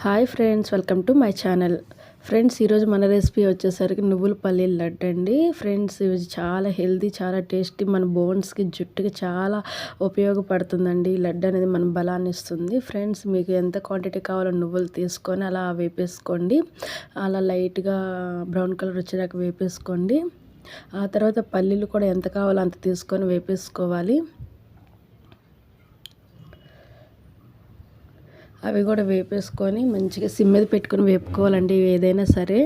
Hi friends, welcome to my channel. Friends, ఈరోజు మన recipe వచ్చేసరికి నువ్వుల పల్లీల లడ్డు అండి. ఫ్రెండ్స్, ఇది చాలా హెల్తీ, చాలా టేస్టీ, మన బోన్స్కి జుట్టుకి చాలా ఉపయోగపడుతుందండి. ఈ లడ్డు అనేది మన బలాన్ని ఇస్తుంది. ఫ్రెండ్స్, మీకు ఎంత క్వాంటిటీ కావాలో నువ్వులు తీసుకొని అలా వేపేసుకోండి. అలా లైట్గా బ్రౌన్ కలర్ వచ్చేదాకా వేపేసుకోండి. ఆ తర్వాత పల్లీలు కూడా ఎంత కావాలో అంత తీసుకొని వేపేసుకోవాలి. అవి కూడా వేపేసుకొని మంచిగా సిమ్ మీద పెట్టుకొని వేపుకోవాలండి ఏదైనా సరే.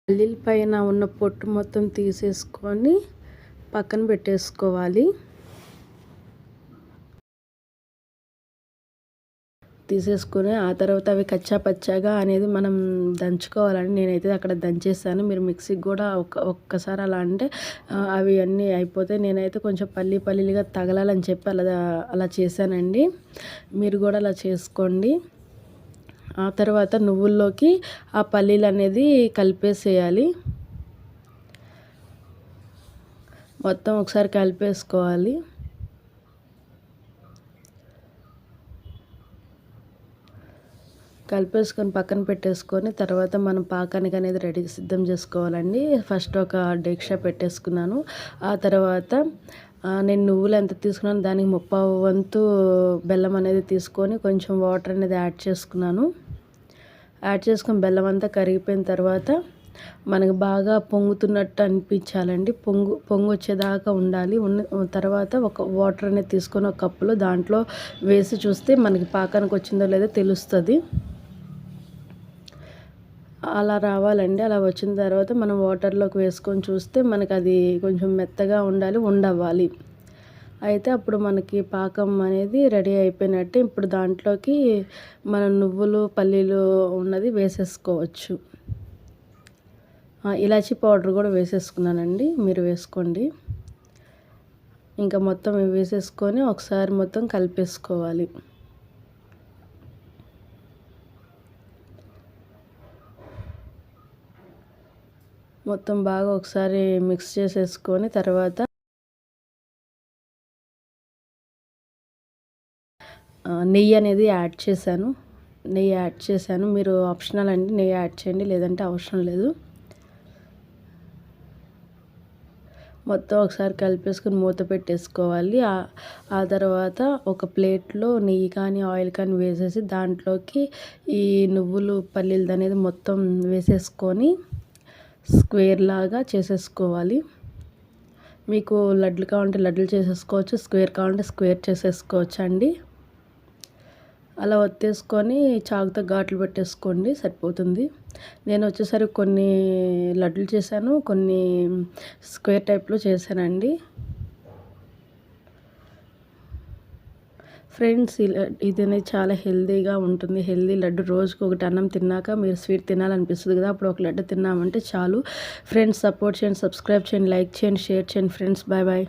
పల్లీల పైన ఉన్న పొట్టు మొత్తం తీసేసుకొని పక్కన పెట్టేసుకోవాలి. తీసేసుకొని ఆ తర్వాత అవి కచ్చా పచ్చాగా అనేది మనం దంచుకోవాలని నేనైతే అక్కడ దంచేసాను. మీరు మిక్సీకి కూడా ఒక్కసారి అలా అంటే అవి అన్నీ అయిపోతే నేనైతే కొంచెం పల్లీలుగా తగలాలని చెప్పి అలా చేశానండి. మీరు కూడా అలా చేసుకోండి. ఆ తర్వాత నువ్వుల్లోకి ఆ పల్లీలు అనేది కలిపేసేయాలి. మొత్తం ఒకసారి కలిపేసుకోవాలి. కలిపేసుకొని పక్కన పెట్టేసుకొని తర్వాత మనం పాకానికి అనేది సిద్ధం చేసుకోవాలండి. ఫస్ట్ ఒక డేక్షా పెట్టేసుకున్నాను. ఆ తర్వాత నేను నువ్వులు ఎంత తీసుకున్నాను దానికి 3/4 వంతు బెల్లం అనేది తీసుకొని కొంచెం వాటర్ అనేది యాడ్ చేసుకున్నాను. యాడ్ చేసుకొని బెల్లం అంతా కరిగిపోయిన తర్వాత మనకు బాగా పొంగుతున్నట్టు అనిపించాలండి. పొంగు వచ్చేదాకా ఉండాలి. తర్వాత ఒక వాటర్ అనేది తీసుకొని ఒక కప్పులో దాంట్లో వేసి చూస్తే మనకి పాకానికి వచ్చిందో లేదో తెలుస్తుంది. అలా రావాలండి. అలా వచ్చిన తర్వాత మనం వాటర్లోకి వేసుకొని చూస్తే మనకు అది కొంచెం మెత్తగా ఉండవ్వాలి. అయితే అప్పుడు మనకి పాకం అనేది రెడీ అయిపోయినట్టే. ఇప్పుడు దాంట్లోకి మనం నువ్వులు పల్లీలు ఉన్నది వేసేసుకోవచ్చు. ఇలాచీ పౌడర్ కూడా వేసేసుకున్నానండి, మీరు వేసుకోండి. ఇంకా మొత్తం వేసేసుకొని ఒకసారి మొత్తం కలిపేసుకోవాలి. మొత్తం బాగా ఒకసారి మిక్స్ చేసేసుకొని తర్వాత నెయ్యి అనేది యాడ్ చేశాను. మీరు ఆప్షనల్ అండి, నెయ్యి యాడ్ చేయండి, లేదంటే అవసరం లేదు. మొత్తం ఒకసారి కలిపేసుకొని మూత పెట్టేసుకోవాలి. ఆ తర్వాత ఒక ప్లేట్లో నెయ్యి కానీ ఆయిల్ కానీ వేసేసి దాంట్లోకి ఈ నువ్వులు పల్లీలు అనేది మొత్తం వేసేసుకొని స్క్వేర్ లాగా చేసేసుకోవాలి. మీకు లడ్లు కావాలంటే లడ్లు చేసేసుకోవచ్చు, స్క్వేర్ కావాలంటే స్క్వేర్ చేసేసుకోవచ్చు అండి. అలా ఒత్తేసుకొని చాకుతో ఘాట్లు పెట్టేసుకోండి, సరిపోతుంది. నేను వచ్చేసరికి కొన్ని లడ్లు చేశాను, కొన్ని స్క్వేర్ టైప్లో చేశానండి. ఫ్రెండ్స్, ఇది అనేది చాలా హెల్తీగా ఉంటుంది. హెల్తీ లడ్డు. రోజుకి ఒకటి అన్నం తిన్నాక మీరు స్వీట్ తినాలనిపిస్తుంది కదా, అప్పుడు ఒక లడ్డు తిన్నామంటే చాలు. ఫ్రెండ్స్, సపోర్ట్ చేయండి, సబ్స్క్రైబ్ చేయండి, లైక్ చేయండి, షేర్ చేయండి. Friends, bye bye.